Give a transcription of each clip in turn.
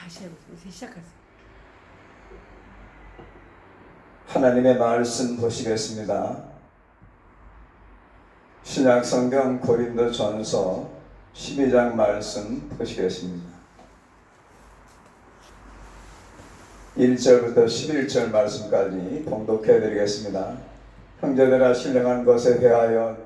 다시 해보세요. 시작하세요. 하나님의 말씀 보시겠습니다. 신약성경 고린도전서 12장 말씀 보시겠습니다. 1절부터 11절 말씀까지 봉독해 드리겠습니다. 형제들아, 신령한 것에 대하여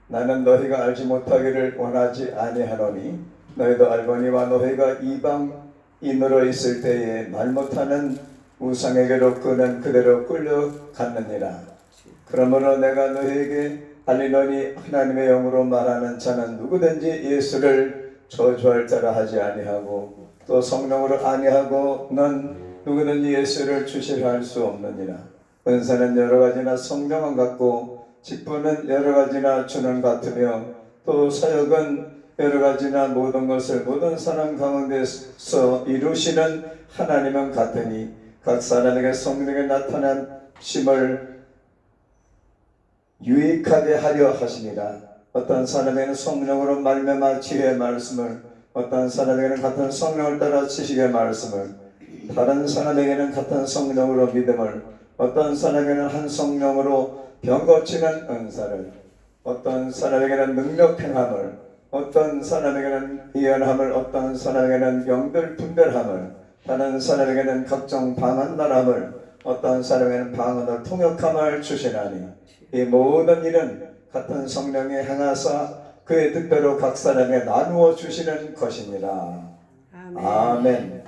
나는 너희가 알지 못하기를 원하지 아니하노니 너희도 알거니와 너희가 이방인으로 있을 때에 말 못하는 우상에게로 그는 그대로 끌려갔느니라. 그러므로 내가 너희에게 알리노니 하나님의 영으로 말하는 자는 누구든지 예수를 저주할 자라 하지 아니하고 또 성령으로 아니하고 넌 누구든지 예수를 주시라 할 수 없느니라. 은사는 여러 가지나 성령은 같고 직분은 여러 가지나 주는 같으며 또 사역은 여러 가지나 모든 것을 모든 사람 가운데서 이루시는 하나님은 같으니 각 사람에게 성령에 나타난 심을 유익하게 하려 하시니라. 어떤 사람에게는 성령으로 말미암아 지혜의 말씀을, 어떤 사람에게는 같은 성령을 따라 지식의 말씀을, 다른 사람에게는 같은 성령으로 믿음을, 어떤 사람에게는 한 성령으로 병 고치는 은사를, 어떤 사람에게는 능력 행함을, 어떤 사람에게는 예언함을, 어떤 사람에게는 영들 분별함을, 다른 사람에게는 각종 방언 말함을, 어떤 사람에게는 방언을 통역함을 주시나니 이 모든 일은 같은 성령이 행하사 그의 뜻대로 각 사람에게 나누어 주시는 것입니다. 아멘. 아멘.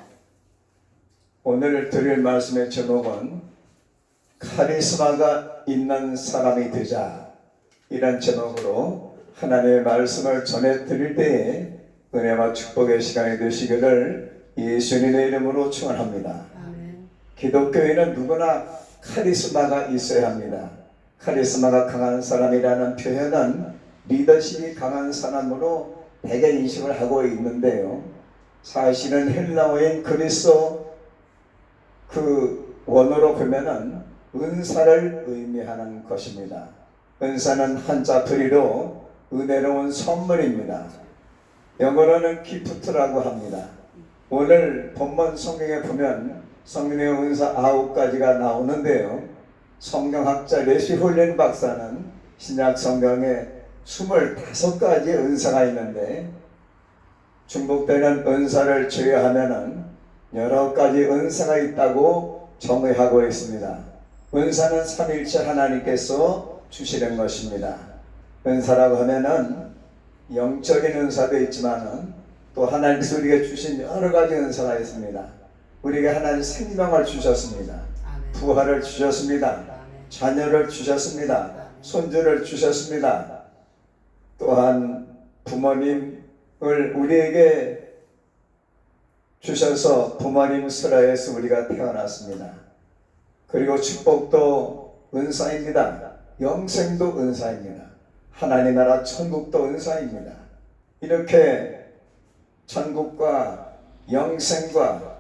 오늘 드릴 말씀의 제목은 카리스마가 있는 사람이 되자, 이런 제목으로 하나님의 말씀을 전해 드릴 때에 은혜와 축복의 시간이 되시기를 예수님의 이름으로 축원합니다. 아멘. 기독교인은 누구나 카리스마가 있어야 합니다. 카리스마가 강한 사람이라는 표현은 리더십이 강한 사람으로 대개 인식을 하고 있는데요, 사실은 헬라어인 그리스어 그 원어로 보면은 은사를 의미하는 것입니다. 은사는 한자 풀이로 은혜로운 선물입니다. 영어로는 기프트라고 합니다. 오늘 본문 성경에 보면 성령의 은사 9가지가 나오는데요, 성경학자 레시 홀린 박사는 신약 성경에 25가지 은사가 있는데 중복되는 은사를 제외하면은 여러 가지 은사가 있다고 정의하고 있습니다. 은사는 삼위일체 하나님께서 주시는 것입니다. 은사라고 하면은 영적인 은사도 있지만은 또 하나님께서 우리에게 주신 여러 가지 은사가 있습니다. 우리에게 하나님 생명을 주셨습니다. 아멘. 부활을 주셨습니다. 아멘. 자녀를 주셨습니다. 손주를 주셨습니다. 또한 부모님을 우리에게 주셔서 부모님 슬하에서 우리가 태어났습니다. 그리고 축복도 은사입니다. 영생도 은사입니다. 하나님 나라 천국도 은사입니다. 이렇게 천국과 영생과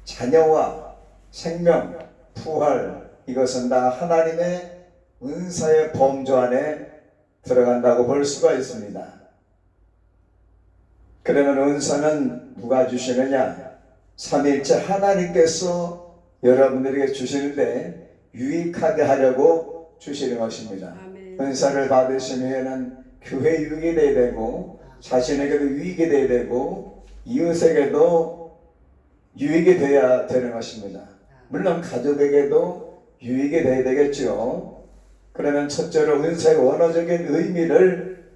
자녀와 생명, 부활, 이것은 다 하나님의 은사의 범주 안에 들어간다고 볼 수가 있습니다. 그러면 은사는 누가 주시느냐? 삼위일체 하나님께서 여러분들에게 주시는데 유익하게 하려고 주시는 것입니다. 아멘. 은사를 받으시면 교회 유익이 되어야 되고, 자신에게도 유익이 되어야 되고, 이웃에게도 유익이 되어야 되는 것입니다. 물론 가족에게도 유익이 되어야 되겠죠. 그러면 첫째로 은사의 원어적인 의미를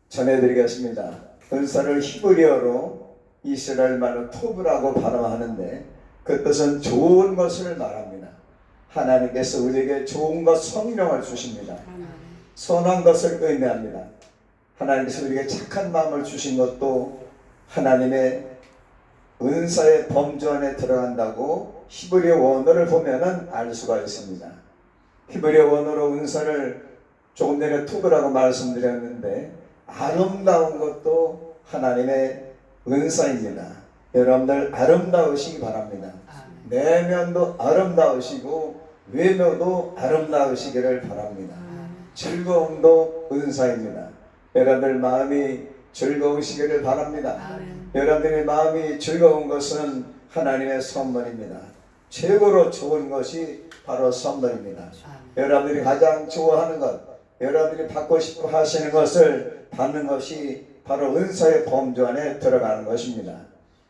전해드리겠습니다. 은사를 히브리어로 이스라엘 말로 토브라고 발음하는데 그 뜻은 좋은 것을 말합니다. 하나님께서 우리에게 좋은 것, 성령을 주십니다. 아멘. 선한 것을 의미합니다. 하나님께서 우리에게 착한 마음을 주신 것도 하나님의 은사의 범주 안에 들어간다고 히브리어 원어를 보면은 알 수가 있습니다. 히브리어 원어로 은사를 조금 전에 투브라고 말씀드렸는데 아름다운 것도 하나님의 은사입니다. 여러분들 아름다우시기 바랍니다. 아멘. 내면도 아름다우시고 외모도 아름다우시기를 바랍니다. 아멘. 즐거움도 은사입니다. 여러분들 마음이 즐거우시기를 바랍니다. 아멘. 여러분들의 마음이 즐거운 것은 하나님의 선물입니다. 최고로 좋은 것이 바로 선물입니다. 아멘. 여러분들이 가장 좋아하는 것, 여러분들이 받고 싶어 하시는 것을 받는 것이 바로 은사의 범주 안에 들어가는 것입니다.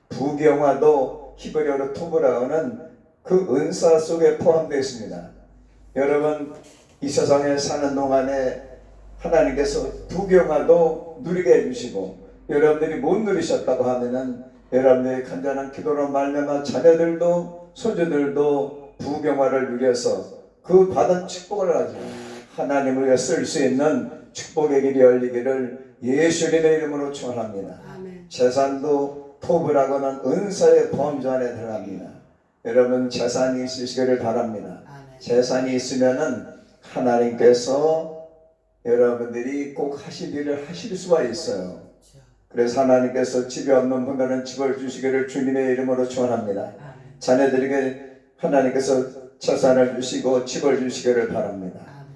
부경화도 히브리어로 토브라고는 그 은사 속에 포함되어 있습니다. 여러분, 이 세상에 사는 동안에 하나님께서 부경화도 누리게 해주시고, 여러분들이 못 누리셨다고 하면은 여러분들의 간절한 기도로 말미암아 자녀들도 손주들도 부경화를 누려서 그 받은 축복을 가지고 하나님을 위해 쓸 수 있는 축복의 길이 열리기를 예수님의 이름으로 축원합니다. 아멘. 재산도 토브라고는 은사의 범주 안에 들어갑니다. 여러분, 재산이 있으시기를 바랍니다. 아멘. 재산이 있으면은 하나님께서 여러분들이 꼭 하실 일을 하실 수가 있어요. 그래서 하나님께서 집이 없는 분들은 집을 주시기를 주님의 이름으로 축원합니다. 아멘. 자녀들에게 하나님께서 재산을 주시고 집을 주시기를 바랍니다. 아멘.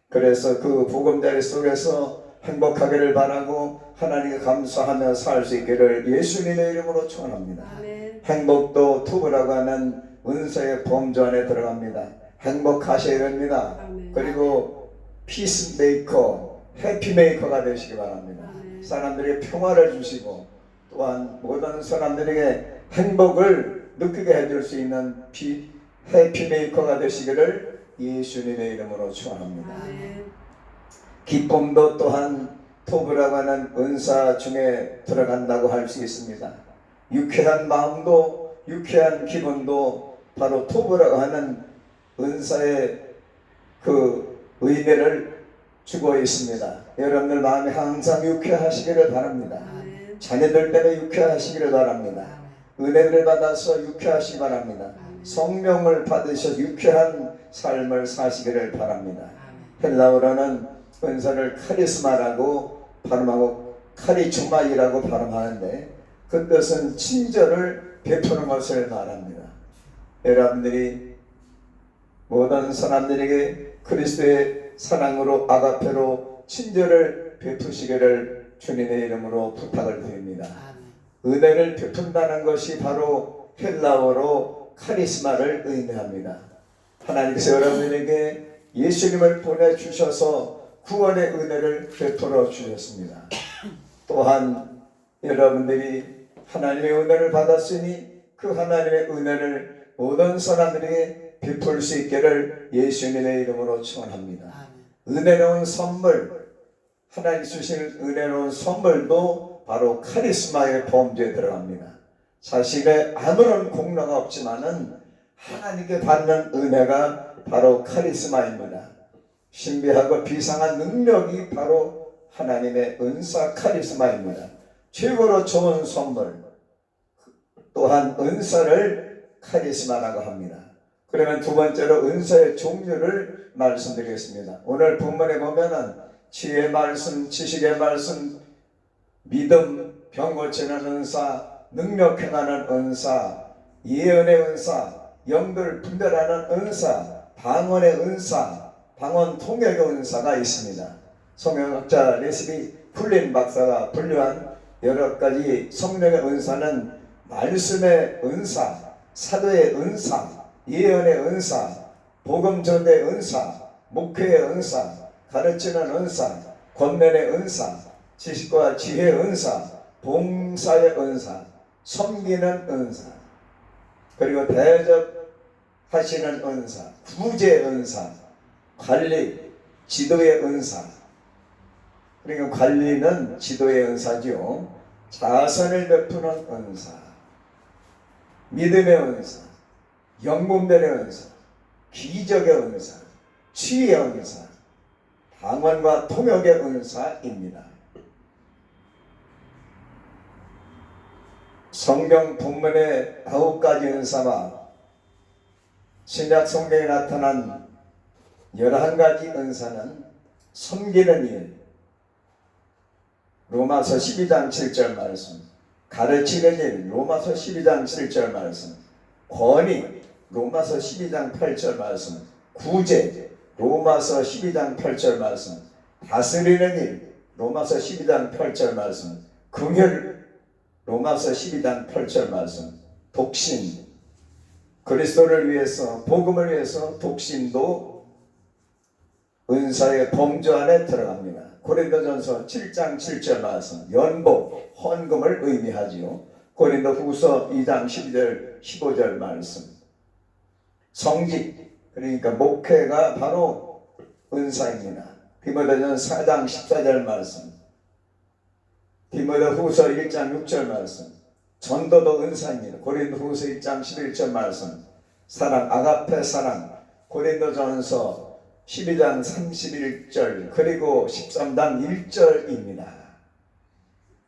그래서 그 보금자리 속에서 행복하기를 바라고 하나님께 감사하며 살 수 있기를 예수님의 이름으로 축원합니다. 아멘. 행복도 투브라고 하는 은사의 범주 안에 들어갑니다. 행복하셔야 됩니다. 아멘. 그리고 피스메이커, 해피메이커가 되시기 바랍니다. 아멘. 사람들에게 평화를 주시고 또한 모든 사람들에게 행복을 느끼게 해줄 수 있는 해피메이커가 되시기를 예수님의 이름으로 축원합니다. 아멘. 기쁨도 또한 토브라고 하는 은사 중에 들어간다고 할 수 있습니다. 유쾌한 마음도 유쾌한 기분도 바로 토브라고 하는 은사의 그 의미를 주고 있습니다. 여러분들 마음이 항상 유쾌하시기를 바랍니다. 아멘. 자녀들 때문에 유쾌하시기를 바랍니다. 은혜를 받아서 유쾌하시기 바랍니다. 성령을 받으셔서 유쾌한 삶을 사시기를 바랍니다. 헬라어로는 은사를 카리스마라고 발음하고 카리주마이라고 발음하는데 그 뜻은 친절을 베푸는 것을 말합니다. 여러분들이 모든 사람들에게 그리스도의 사랑으로 아가페로 친절을 베푸시기를 주님의 이름으로 부탁을 드립니다. 은혜를 베푼다는 것이 바로 헬라어로 카리스마를 의미합니다. 하나님께서 여러분들에게 예수님을 보내주셔서 구원의 은혜를 베풀어 주셨습니다. 또한 여러분들이 하나님의 은혜를 받았으니 그 하나님의 은혜를 모든 사람들에게 베풀 수 있기를 예수님의 이름으로 축원합니다. 은혜로운 선물, 하나님 주신 은혜로운 선물도 바로 카리스마의 범주에 들어갑니다. 자신의 아무런 공로가 없지만은 하나님께 받는 은혜가 바로 카리스마입니다. 신비하고 비상한 능력이 바로 하나님의 은사 카리스마입니다. 최고로 좋은 선물, 또한 은사를 카리스마라고 합니다. 그러면 두 번째로 은사의 종류를 말씀드리겠습니다. 오늘 본문에 보면은 지혜의 말씀, 지식의 말씀, 믿음, 병 고치는 은사, 능력 행하는 은사, 예언의 은사, 영들 분별하는 은사, 방언의 은사, 방언 통역의 은사가 있습니다. 성경학자 레스비 쿨린 박사가 분류한 여러 가지 성령의 은사는 말씀의 은사, 사도의 은사, 예언의 은사, 복음 전도의 은사, 목회의 은사, 가르치는 은사, 권면의 은사, 지식과 지혜의 은사, 봉사의 은사, 섬기는 은사, 그리고 대접하시는 은사, 구제의 은사, 관리, 지도의 은사. 그러니까 관리는 지도의 은사죠. 자선을 베푸는 은사, 믿음의 은사, 영분별의 은사, 기적의 은사, 치유의 은사, 방언과 통역의 은사입니다. 성경 본문의 9가지 은사와 신약 성경에 나타난 11가지 은사는 섬기는 일, 로마서 12장 7절 말씀, 가르치는 일, 로마서 12장 7절 말씀, 권위, 로마서 12장 8절 말씀, 구제, 로마서 12장 8절 말씀, 다스리는 일, 로마서 12장 8절 말씀, 긍휼, 로마서 12장 8절 말씀, 독신, 그리스도를 위해서, 복음을 위해서 독신도 은사의 범주 안에 들어갑니다. 고린도전서 7장 7절 말씀, 연복, 헌금을 의미하지요. 고린도후서 2장 12절 15절 말씀, 성직, 그러니까 목회가 바로 은사입니다. 디모데전서 4장 14절 말씀, 디모데후서 1장 6절 말씀, 전도도 은사입니다. 고린도후서 1장 11절 말씀, 사랑, 아가페 사랑, 고린도전서 12장 31절 그리고 13장 1절입니다.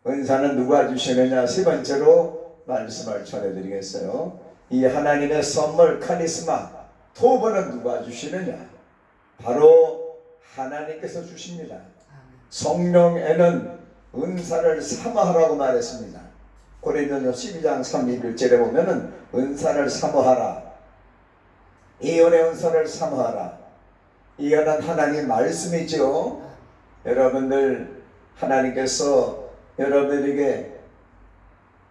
은사는 누가 주시느냐? 세 번째로 말씀을 전해드리겠어요. 이 하나님의 선물 카리스마 토벌은 누가 주시느냐? 바로 하나님께서 주십니다. 성령에는 은사를 사모하라고 말했습니다. 고린도전서 12장 31절에 보면은 은사를 사모하라, 예언의 은사를 사모하라. 이거는 하나님 말씀이죠. 여러분들, 하나님께서 여러분에게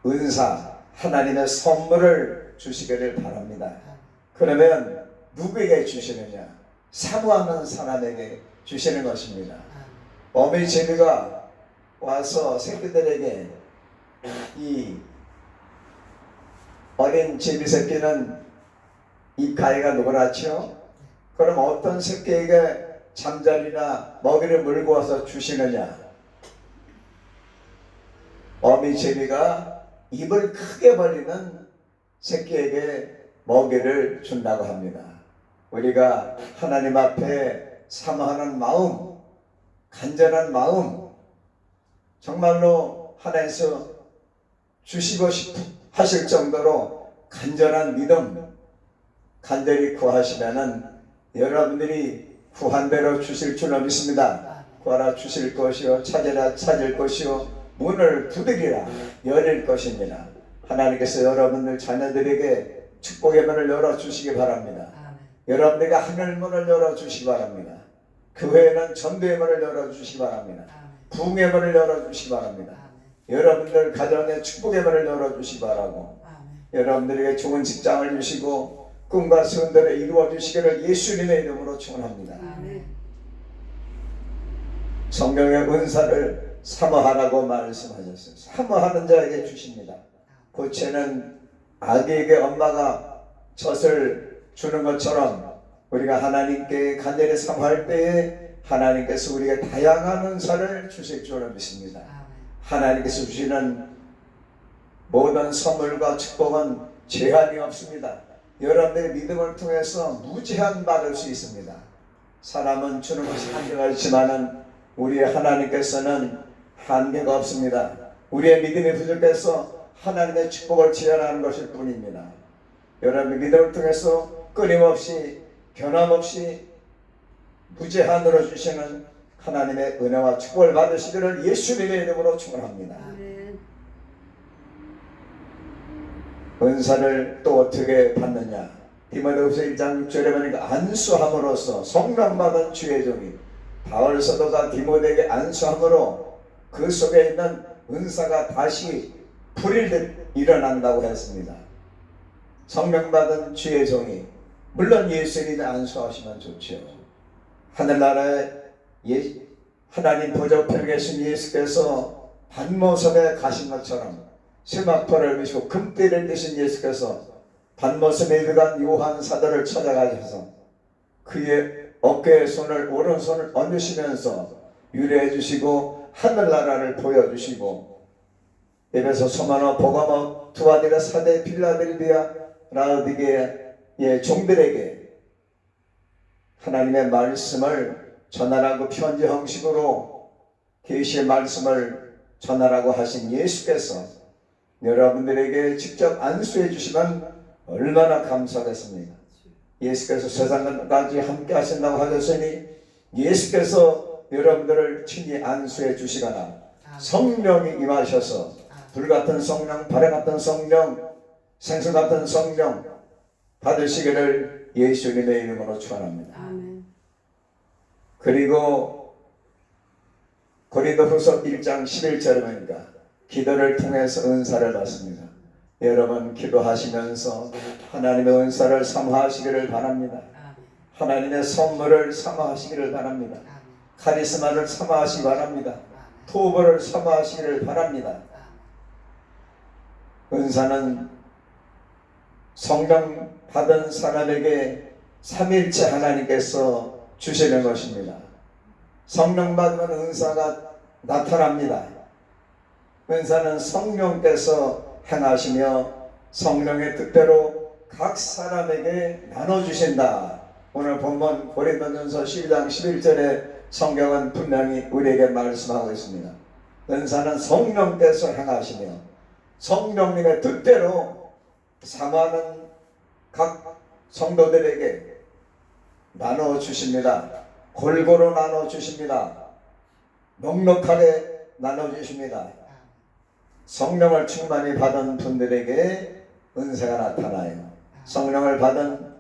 은사, 하나님의 선물을 주시기를 바랍니다. 그러면 누구에게 주시느냐? 사모하는 사람에게 주시는 것입니다. 어머니 제비가 와서 새끼들에게, 이 어린 제비 새끼는 입가에가 노랗죠? 그럼 어떤 새끼에게 잠자리나 먹이를 물고 와서 주시느냐? 어미 제비가 입을 크게 벌리는 새끼에게 먹이를 준다고 합니다. 우리가 하나님 앞에 사모하는 마음, 간절한 마음, 정말로 하나님께서 주시고 하실 정도로 간절한 믿음, 간절히 구하시면은 여러분들이 구한 대로 주실 줄로 믿습니다. 구하라 주실 것이요, 찾으라 찾을 것이요, 문을 두드리라 열릴 것입니다. 하나님께서 여러분들 자녀들에게 축복의 문을 열어주시기 바랍니다. 여러분들에게 하늘문을 열어주시기 바랍니다. 교회는 전도의 문을 열어주시기 바랍니다. 부흥의 문을 열어주시기 바랍니다. 여러분들 가정에 축복의 문을 열어주시기 바라고, 여러분들에게 좋은 직장을 주시고 꿈과 소원들을 이루어 주시기를 예수님의 이름으로 축원합니다. 성령의 은사를 사모하라고 말씀하셨어요. 사모하는 자에게 주십니다. 고체는 아기에게 엄마가 젖을 주는 것처럼 우리가 하나님께 간절히 사모할 때에 하나님께서 우리에게 다양한 은사를 주실 줄을 믿습니다. 하나님께서 주시는 모든 선물과 축복은 제한이 없습니다. 여러분의 믿음을 통해서 무제한 받을 수 있습니다. 사람은 주는 것이 한계가 있지만은 우리 하나님께서는 한계가 없습니다. 우리의 믿음이 부족해서 하나님의 축복을 제한하는 것일 뿐입니다. 여러분의 믿음을 통해서 끊임없이 변함없이 무제한으로 주시는 하나님의 은혜와 축복을 받으시기를 예수님의 이름으로 축원합니다. 은사를 또 어떻게 받느냐? 디모데후서 1장 6절에 보니까 안수함으로써 성령 받은 주의 종이 바울 사도가 디모데에게 안수함으로 그 속에 있는 은사가 다시 불일듯 일어난다고 했습니다. 성령 받은 주의 종이, 물론 예수님이 안수하시면 좋죠. 하늘나라에 하나님 보좌편에 계신 예수께서 반모섬에 가신 것처럼 세마포를 미시고 금대를 드신 예수께서 반모섬에 들어간 요한 사도를 찾아가셔서 그의 어깨에 손을, 오른손을 얹으시면서 유래해 주시고 하늘나라를 보여주시고, 에베소, 소마노, 보가모, 두아디라, 사대, 필라델비아, 라우디게의 종들에게 하나님의 말씀을 전하라고 편지 형식으로 계시의 말씀을 전하라고 하신 예수께서 여러분들에게 직접 안수해 주시면 얼마나 감사하겠습니까? 예수께서 세상까지 함께 하신다고 하셨으니 예수께서 여러분들을 친히 안수해 주시거나 성령이 임하셔서 불같은 성령, 바람 같은 성령, 생수 같은 성령 받으시기를 예수님의 이름으로 축원합니다. 그리고 고린도후서 1장 11절에 보니까 기도를 통해서 은사를 받습니다. 여러분 기도하시면서 하나님의 은사를 사모하시기를 바랍니다. 아멘. 하나님의 선물을 사모하시기를 바랍니다. 아멘. 카리스마를 사모하시기 바랍니다. 아멘. 토벌을 사모하시기를 바랍니다. 은사는 성령 받은 사람에게 삼일째 하나님께서 주시는 것입니다. 성령 받으면 은사가 나타납니다. 은사는 성령께서 행하시며 성령의 뜻대로 각 사람에게 나눠주신다. 오늘 본문 고린도전서 12장 11절에 성경은 분명히 우리에게 말씀하고 있습니다. 은사는 성령께서 행하시며 성령님의 뜻대로 사모하는 각 성도들에게 나눠주십니다. 골고루 나눠주십니다. 넉넉하게 나눠주십니다. 성령을 충만히 받은 분들에게 은사가 나타나요. 성령을 받은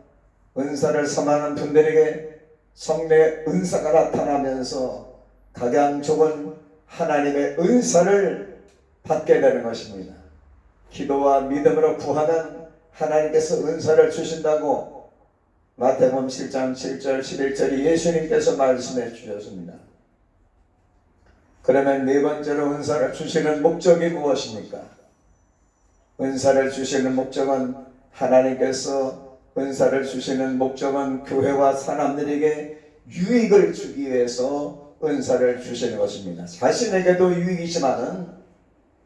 은사를 사모하는 분들에게 성령의 은사가 나타나면서 각양 좁은 하나님의 은사를 받게 되는 것입니다. 기도와 믿음으로 구하면 하나님께서 은사를 주신다고 마태복음 7장 7절 11절이 예수님께서 말씀해 주셨습니다. 그러면 네 번째로 은사를 주시는 목적이 무엇입니까? 은사를 주시는 목적은 하나님께서 은사를 주시는 목적은 교회와 사람들에게 유익을 주기 위해서 은사를 주시는 것입니다. 자신에게도 유익이지만은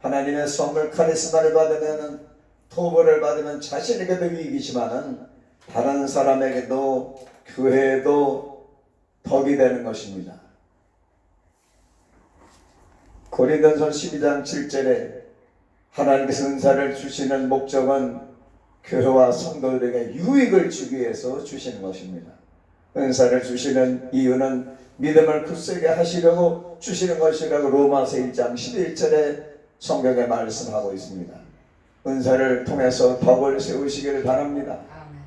하나님의 선물 카리스마를 받으면 토벌을 받으면 자신에게도 유익이지만은 다른 사람에게도 교회에도 덕이 되는 것입니다. 고린도전서 12장 7절에 하나님께서 은사를 주시는 목적은 교회와 성도들에게 유익을 주기 위해서 주시는 것입니다. 은사를 주시는 이유는 믿음을 굳세게 하시려고 주시는 것이라고 로마서 1장 11절에 성경에 말씀하고 있습니다. 은사를 통해서 덕을 세우시기를 바랍니다. 아멘.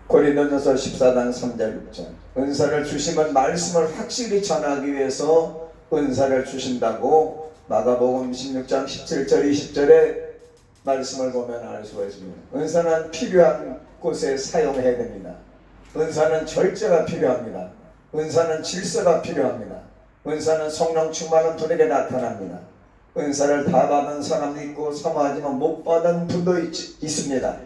고린도전서 14장 3절 6절 은사를 주시면 말씀을 확실히 전하기 위해서 은사를 주신다고 마가복음 16장 17절 20절에 말씀을 보면 알 수가 있습니다. 은사는 필요한 곳에 사용해야 됩니다. 은사는 절제가 필요합니다. 은사는 질서가 필요합니다. 은사는 성령 충만한 분에게 나타납니다. 은사를 다 받은 사람도 있고 사모하지만 못 받은 분도 있습니다.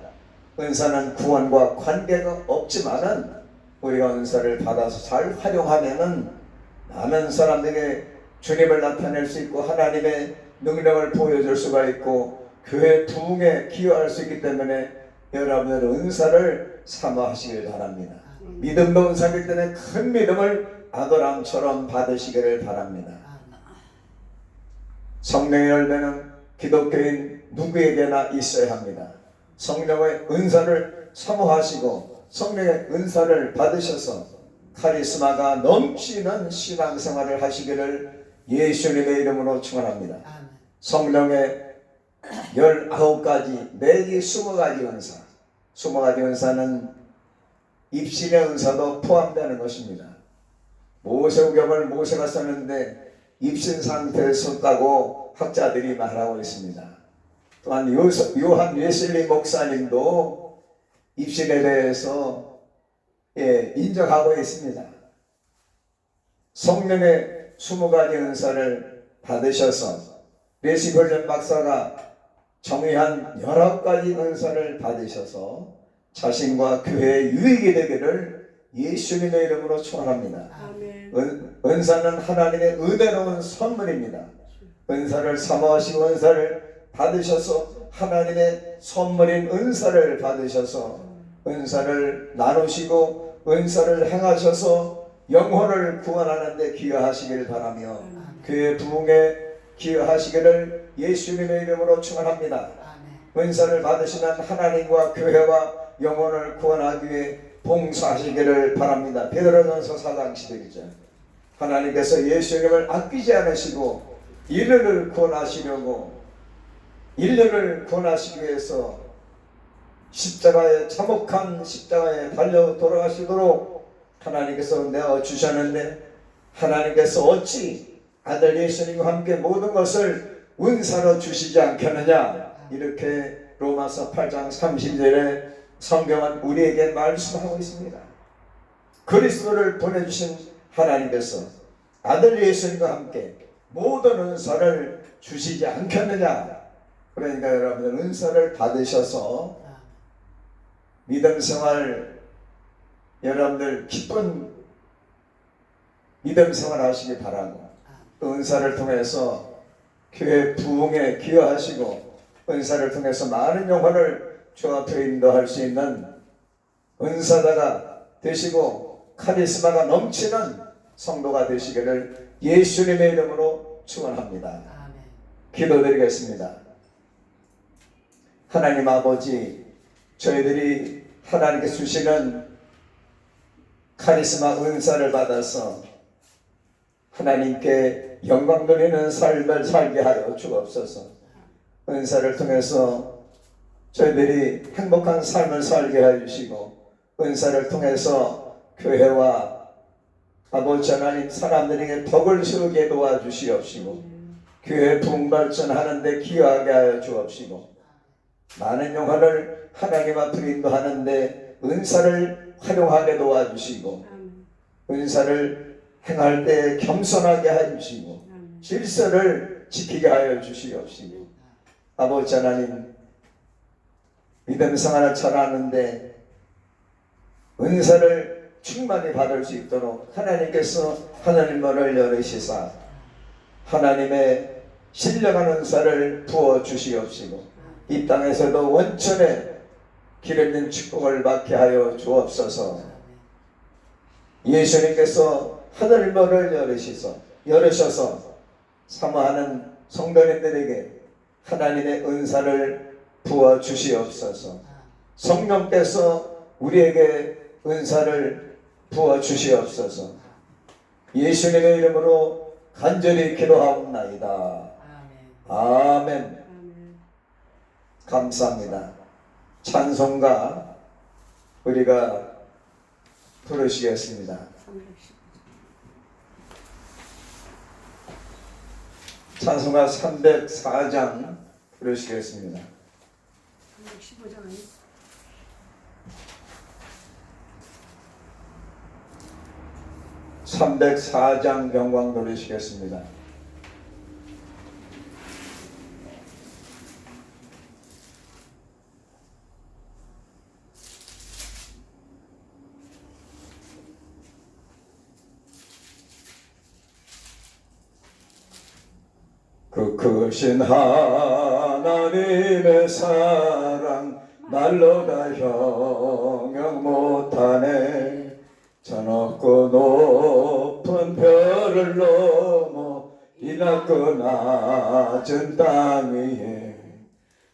은사는 구원과 관계가 없지만은 우리가 은사를 받아서 잘 활용하면은 많은 사람들에게 주님을 나타낼 수 있고 하나님의 능력을 보여줄 수가 있고 교회 부흥에 기여할 수 있기 때문에 여러분들 은사를 사모하시길 바랍니다. 믿음도 은사이기 때문에 큰 믿음을 아브라함처럼 받으시기를 바랍니다. 성령의 열매는 기독교인 누구에게나 있어야 합니다. 성령의 은사를 사모하시고 성령의 은사를 받으셔서 카리스마가 넘치는 신앙생활을 하시기를 예수님의 이름으로 축원합니다. 성령의 19가지 내지 20가지 은사 20가지 은사는 입신의 은사도 포함되는 것입니다. 모세오경을 모세가 썼는데 입신 상태에 썼다고 학자들이 말하고 있습니다. 또한 요한 웨슬리 목사님도 입신에 대해서 인정하고 있습니다. 성령의 20가지 은사를 받으셔서 레시벌렌 박사가 정의한 19가지 은사를 받으셔서 자신과 교회의 유익이 되기를 예수님의 이름으로 축원합니다. 은사는 하나님의 은혜로운 선물입니다. 은사를 사모하시고 은사를 받으셔서 하나님의 선물인 은사를 받으셔서 은사를 나누시고 은사를 행하셔서 영혼을 구원하는 데 기여하시기를 바라며 교회 부흥에 기여하시기를 예수님의 이름으로 축원합니다. 은사를 받으시면 하나님과 교회와 영혼을 구원하기 위해 봉사하시기를 바랍니다. 베드로전서 4장 11절 하나님께서 예수님을 아끼지 않으시고 인류를 구원하시기 위해서 십자가에 참혹한 십자가에 달려 돌아가시도록 하나님께서 내어주셨는데 하나님께서 어찌 아들 예수님과 함께 모든 것을 은사로 주시지 않겠느냐? 이렇게 로마서 8장 30절에 성경은 우리에게 말씀하고 있습니다. 그리스도를 보내주신 하나님께서 아들 예수님과 함께 모든 은사를 주시지 않겠느냐. 그러니까 여러분들 은사를 받으셔서 믿음 생활, 여러분들 기쁜 믿음 생활 하시기 바라고, 또 은사를 통해서 교회 부흥에 기여하시고 은사를 통해서 많은 영혼을 주 앞에 인도할 수 있는 은사자가 되시고 카리스마가 넘치는 성도가 되시기를 예수님의 이름으로 축원합니다. 기도드리겠습니다. 하나님 아버지, 저희들이 하나님께 주시는 카리스마 은사를 받아서 하나님께 영광 돌리는 삶을 살게 하여 주옵소서. 은사를 통해서 저희들이 행복한 삶을 살게 해주시고, 은사를 통해서 교회와 아버지 하나님 사람들에게 덕을 세우게 도와주시옵시고, 교회 부흥발전하는 데 기여하게 하여 주옵시고, 많은 영혼을 하나님 앞으로 인도하는데 은사를 활용하게 도와주시고, 은사를 행할 때 겸손하게 해주시고, 질서를 지키게 하여 주시옵시고, 아버지 하나님 믿음 생활을 잘하는데 은사를 충만히 받을 수 있도록 하나님께서 하나님 문을 열으시사 하나님의 신령한 은사를 부어 주시옵시고, 이 땅에서도 원천의 기름진 축복을 받게 하여 주옵소서. 예수님께서 하늘 문을 열으셔서 사모하는 성도님들에게 하나님의 은사를 부어 주시옵소서. 성령께서 우리에게 은사를 부어 주시옵소서. 예수님의 이름으로 간절히 기도하옵나이다. 아멘. 감사합니다. 찬송가 우리가 부르시겠습니다. 찬송가 304장 부르시겠습니다. 315장 아니에요? 304장 영광 돌리시겠습니다. 그 크신 하나님의 사랑 말로 다 형용 못하네. 저 높고 높은 별을 넘어 이 낮고 낮은 땅 위에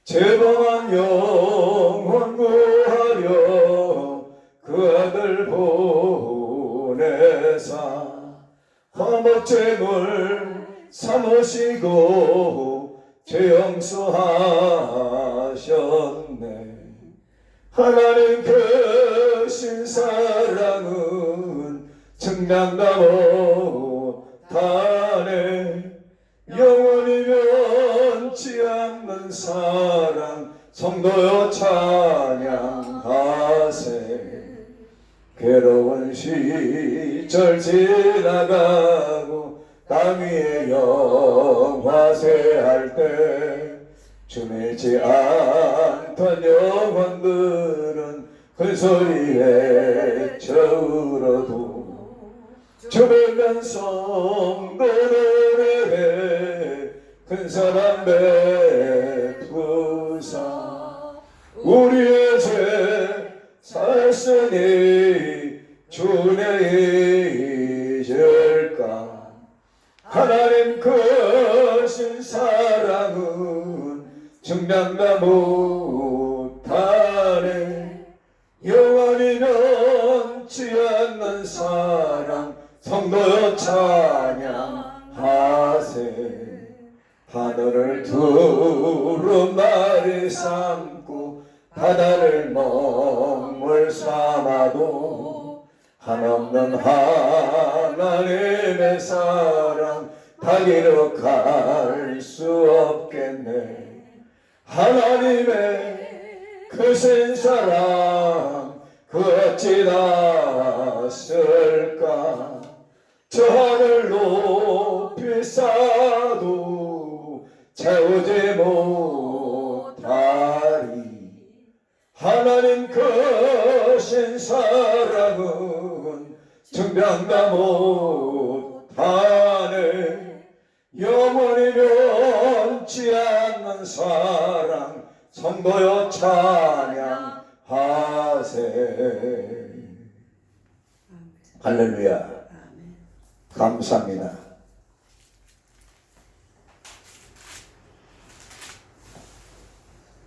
죄범한 영혼 구하려 그 아들 보내사 화목제물 삼으시고 죄 용서하셨네. 하나님 크신 사랑은 증량다 못하네. 영원히 변치 않는 사랑 성도여 찬양하세. 괴로운 시절 지나가고 땅 위에 영화세할 때 주매지 않던 영혼들은 큰 소리에 저울어도 주변 성도 노래해 큰 사랑 베푸사 우리의 죄 살쓰니 주내 잊을까. 하나님 크신 사랑은 증량다 못하네. 영원히 변치 않는 사랑 성도여 찬양하세. 하늘을 두루마리 삼고 바다를 먹물 삼아도 한없는 하나님의 사랑 다 기록할 수 없겠네. 하나님의 크신 사랑 그 어찌 닿았을까. 저 하늘 높이 쌓아도 채우지 못하리. 하나님 크신 사랑은 증명다 못하네. 영원히 변치 않는 사랑 성도여 찬양하세. 할렐루야. 아멘. 감사합니다.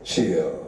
주여